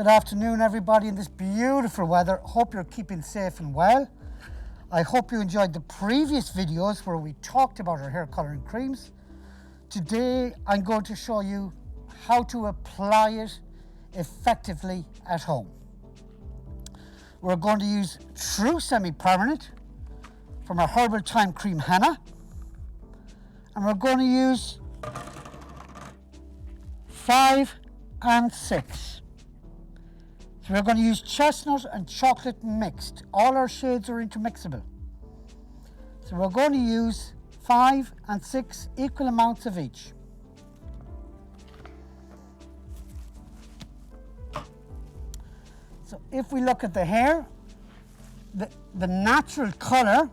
Good afternoon, everybody, in this beautiful weather. Hope you're keeping safe and well. I hope you enjoyed the previous videos where we talked about our hair coloring creams. Today, I'm going to show you how to apply it effectively at home. We're going to use True Semi-Permanent from our Herbal Time Cream Henna. And we're going to use 5 and 6. So we're going to use chestnut and chocolate mixed. All our shades are intermixable. So we're going to use 5 and 6 equal amounts of each. So if we look at the hair, the natural colour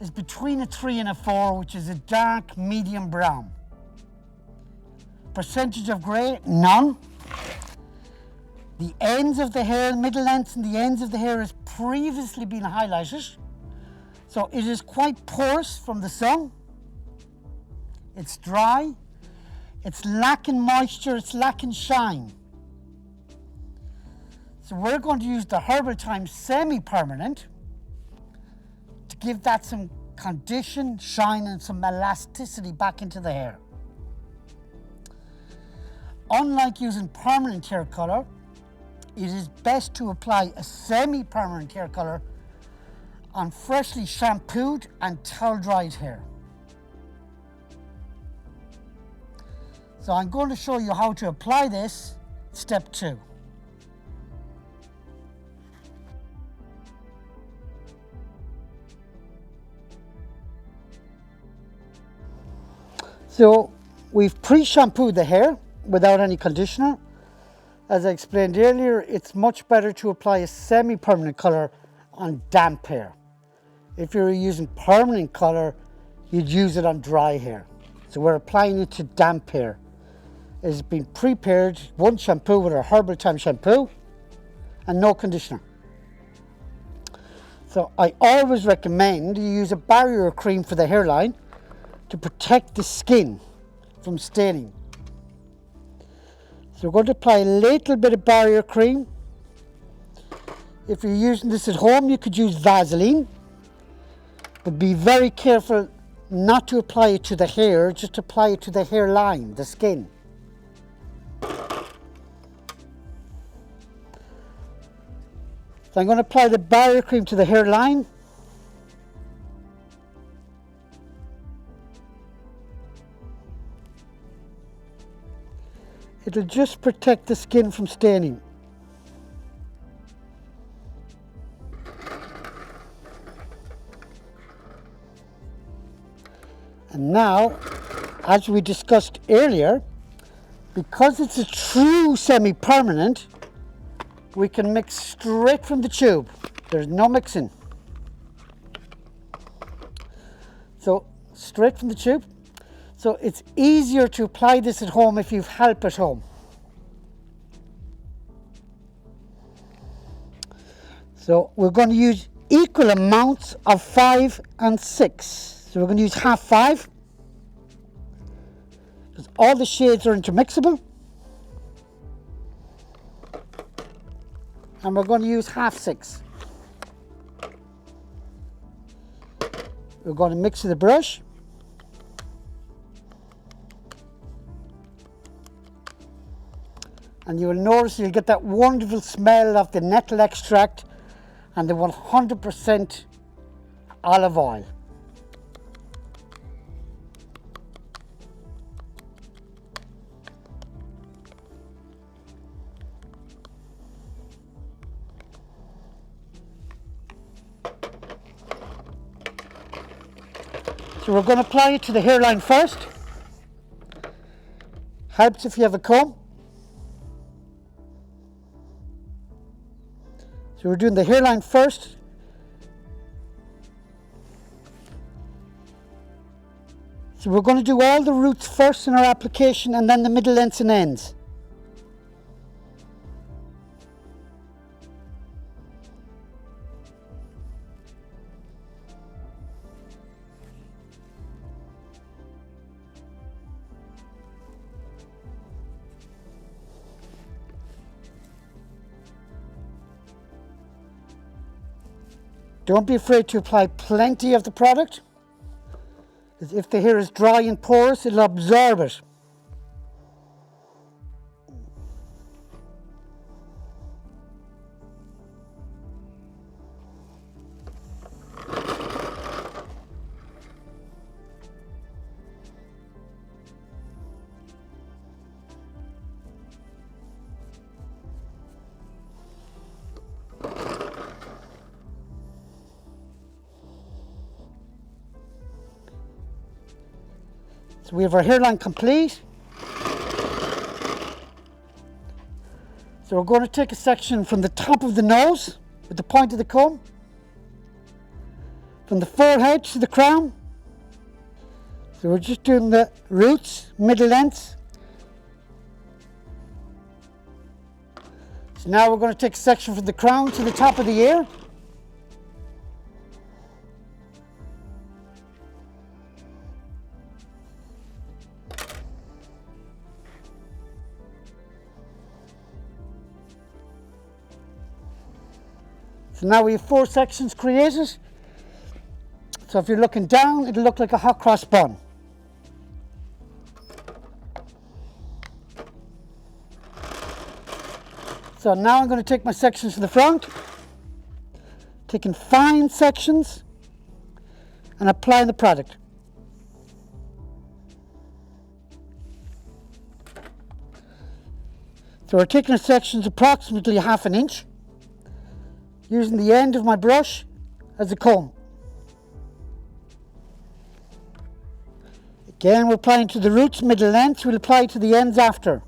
is between a 3 and a 4, which is a dark medium brown. Percentage of grey, none. The ends of the hair, middle lengths and the ends of the hair has previously been highlighted. So it is quite porous from the sun. It's dry. It's lacking moisture, it's lacking shine. So we're going to use the Herbal Time Semi-Permanent to give that some condition, shine and some elasticity back into the hair. Unlike using permanent hair colour, it is best to apply a semi-permanent hair colour on freshly shampooed and towel dried hair. So I'm going to show you how to apply this, step 2. So we've pre-shampooed the hair without any conditioner. As I explained earlier, it's much better to apply a semi-permanent colour on damp hair. If you're using permanent colour, you'd use it on dry hair. So we're applying it to damp hair. It's been prepared, one shampoo with our Herbal Time shampoo and no conditioner. So I always recommend you use a barrier cream for the hairline to protect the skin from staining. So we're going to apply a little bit of barrier cream. If you're using this at home, you could use Vaseline, but be very careful not to apply it to the hair, just apply it to the hairline, the skin. So I'm going to apply the barrier cream to the hairline. It'll just protect the skin from staining. And now, as we discussed earlier, because it's a true semi-permanent, we can mix straight from the tube. There's no mixing. So, straight from the tube. So it's easier to apply this at home if you've help at home. So we're going to use equal amounts of 5 and 6. So we're going to use half 5, because all the shades are intermixable. And we're going to use half 6. We're going to mix with the brush. And you will notice you'll get that wonderful smell of the nettle extract and the 100% olive oil. So we're going to apply it to the hairline first. Helps if you have a comb. So we're doing the hairline first. So we're going to do all the roots first in our application and then the middle lengths and ends. Don't be afraid to apply plenty of the product, because if the hair is dry and porous, it'll absorb it. So we have our hairline complete. So we're going to take a section from the top of the nose with the point of the comb, from the forehead to the crown. So we're just doing the roots, middle lengths. So now we're going to take a section from the crown to the top of the ear. So now we have 4 sections created. So if you're looking down, it'll look like a hot cross bun. So now I'm going to take my sections to the front, taking fine sections and applying the product. So we're taking our sections approximately ½ inch. Using the end of my brush as a comb. Again, we're applying to the roots, middle length, we'll apply to the ends after.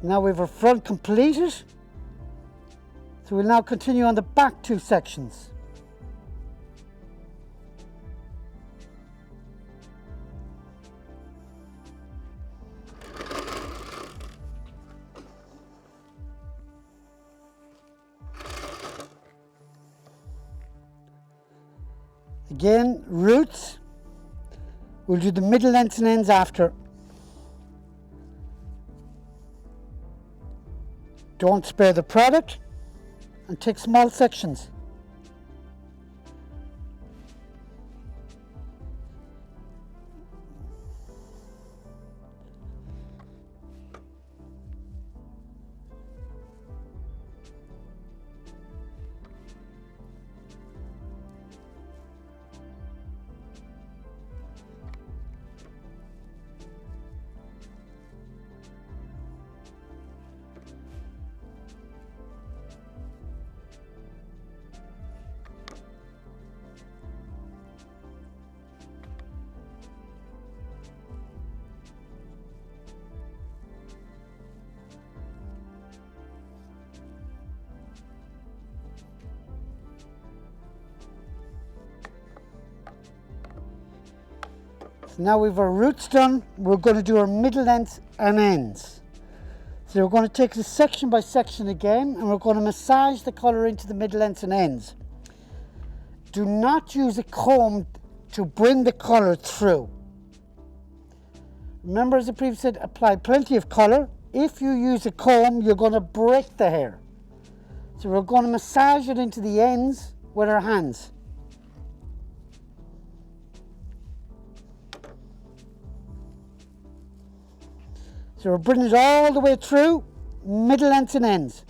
Now we have our front completed. So we'll now continue on the back 2 sections. Again, roots. We'll do the middle lengths and ends after. Don't spare the product and take small sections. So now we've our roots done, we're going to do our middle lengths and ends. So we're going to take this section by section again and we're going to massage the colour into the middle lengths and ends. Do not use a comb to bring the colour through. Remember, as I previously said, apply plenty of colour. If you use a comb, you're going to break the hair. So we're going to massage it into the ends with our hands. So we're bringing it all the way through, middle lengths and ends.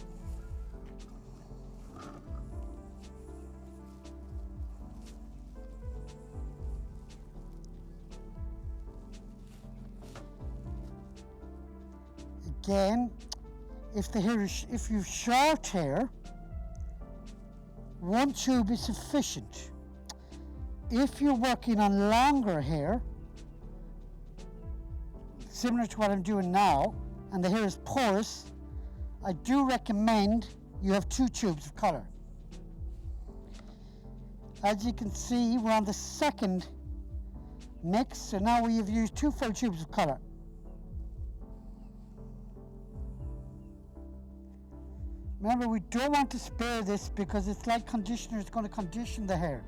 again, if you've short hair, one tube is sufficient. If you're working on longer hair, similar to what I'm doing now, and the hair is porous, I do recommend you have 2 tubes of colour. As you can see, we're on the second mix, so now we have used 2 full tubes of colour. Remember, we don't want to spare this because it's like conditioner, it's going to condition the hair.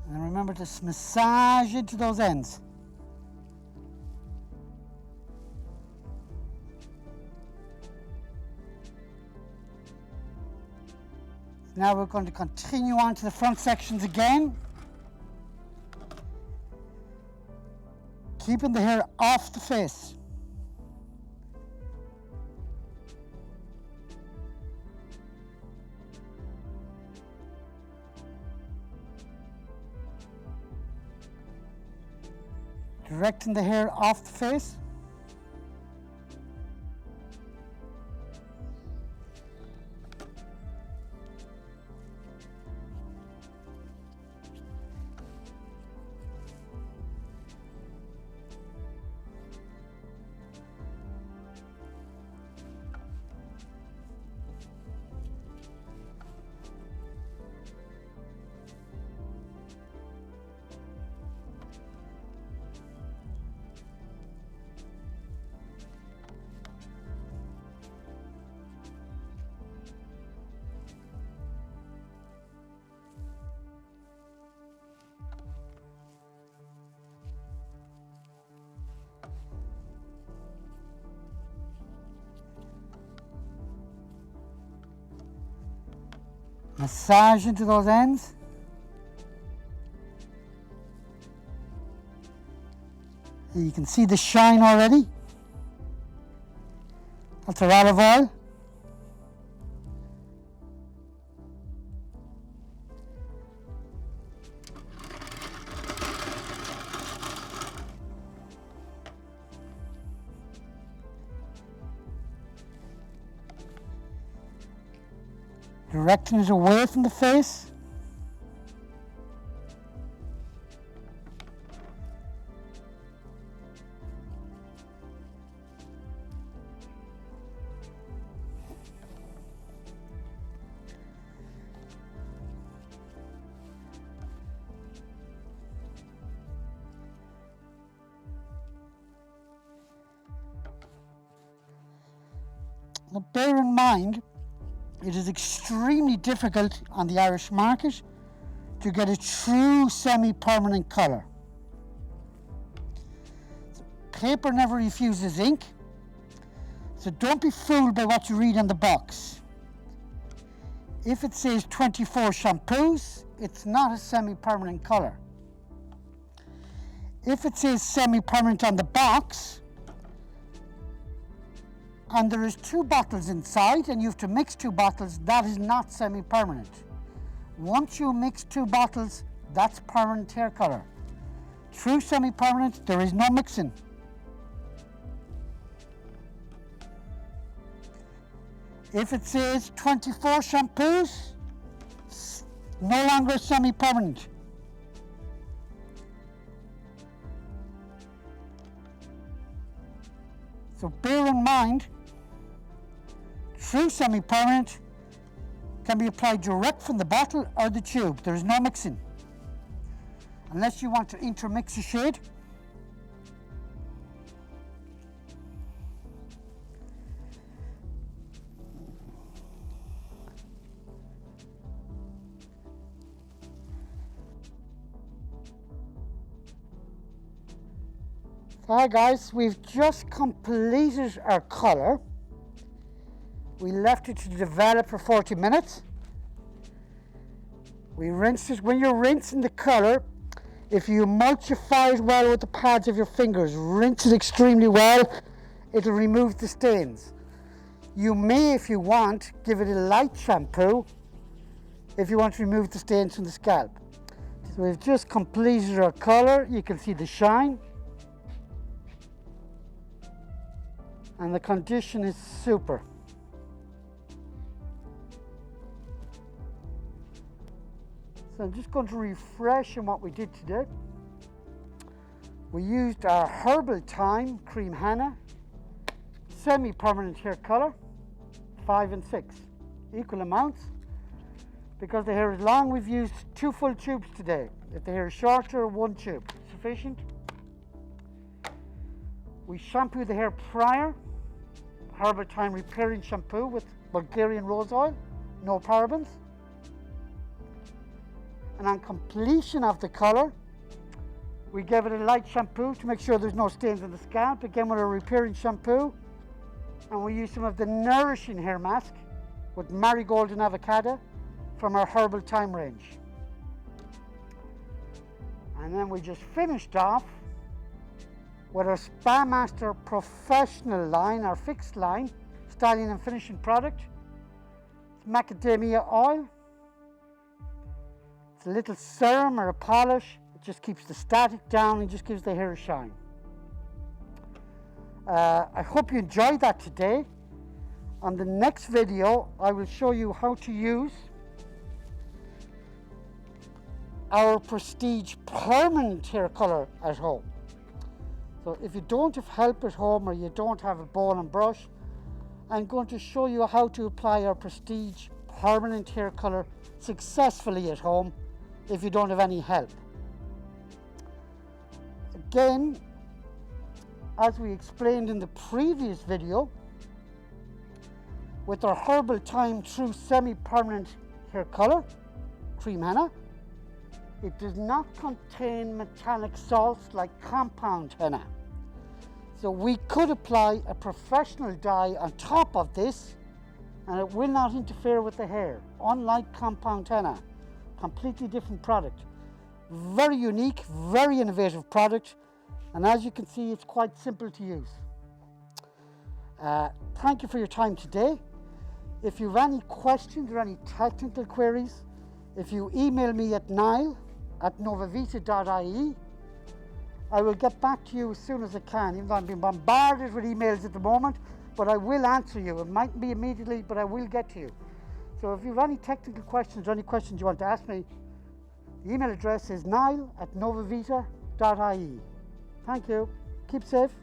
And remember to massage into those ends. Now we're going to continue on to the front sections again. Keeping the hair off the face. Directing the hair off the face. Massage into those ends. And you can see the shine already. That's our olive oil. Directing it away from the face. Now bear in mind, it is extremely difficult on the Irish market to get a true semi-permanent colour. So paper never refuses ink, so don't be fooled by what you read on the box. If it says 24 shampoos, it's not a semi-permanent colour. If it says semi-permanent on the box, and there is 2 bottles inside and you have to mix 2 bottles, that is not semi-permanent. Once you mix 2 bottles, that's permanent hair colour. True semi-permanent, there is no mixing. If it says 24 shampoos, it's no longer semi-permanent. So bear in mind, true semi-permanent can be applied direct from the bottle or the tube. There is no mixing. Unless you want to intermix a shade. So hi guys, we've just completed our colour. We left it to develop for 40 minutes. We rinsed it. When you're rinsing the colour, if you emulsify it well with the pads of your fingers, rinse it extremely well, it'll remove the stains. You may, if you want, give it a light shampoo if you want to remove the stains from the scalp. So we've just completed our colour. You can see the shine. And the condition is super. So I'm just going to refresh on what we did today. We used our Herbal Time Cream Henna, semi-permanent hair colour, 5 and 6, equal amounts. Because the hair is long, we've used 2 full tubes today. If the hair is shorter, 1 tube, sufficient. We shampoo the hair prior, Herbal Time repairing shampoo with Bulgarian rose oil, no parabens. And on completion of the colour, we gave it a light shampoo to make sure there's no stains on the scalp, again with a repairing shampoo. And we used some of the nourishing hair mask with marigold and avocado from our Herbal Time range. And then we just finished off with our Spa Master Professional line, our fixed line, styling and finishing product. It's macadamia oil. It's a little serum or a polish. It just keeps the static down and just gives the hair a shine. I hope you enjoyed that today. On the next video, I will show you how to use our Prestige permanent hair colour at home. So if you don't have help at home or you don't have a bowl and brush, I'm going to show you how to apply our Prestige permanent hair colour successfully at home if you don't have any help. Again, as we explained in the previous video, with our Herbal Time True Semi-Permanent Hair Colour, Cream Henna, it does not contain metallic salts like compound henna. So we could apply a professional dye on top of this and it will not interfere with the hair, unlike compound henna. Completely different product. Very unique, very innovative product, and as you can see, it's quite simple to use. Thank you for your time today. If you have any questions or any technical queries, if you email me at niall@novavita.ie, I will get back to you as soon as I can, even though I'm being bombarded with emails at the moment, but I will answer you. It mightn't be immediately, but I will get to you. So if you have any technical questions or any questions you want to ask me, the email address is niall@novavita.ie. Thank you. Keep safe.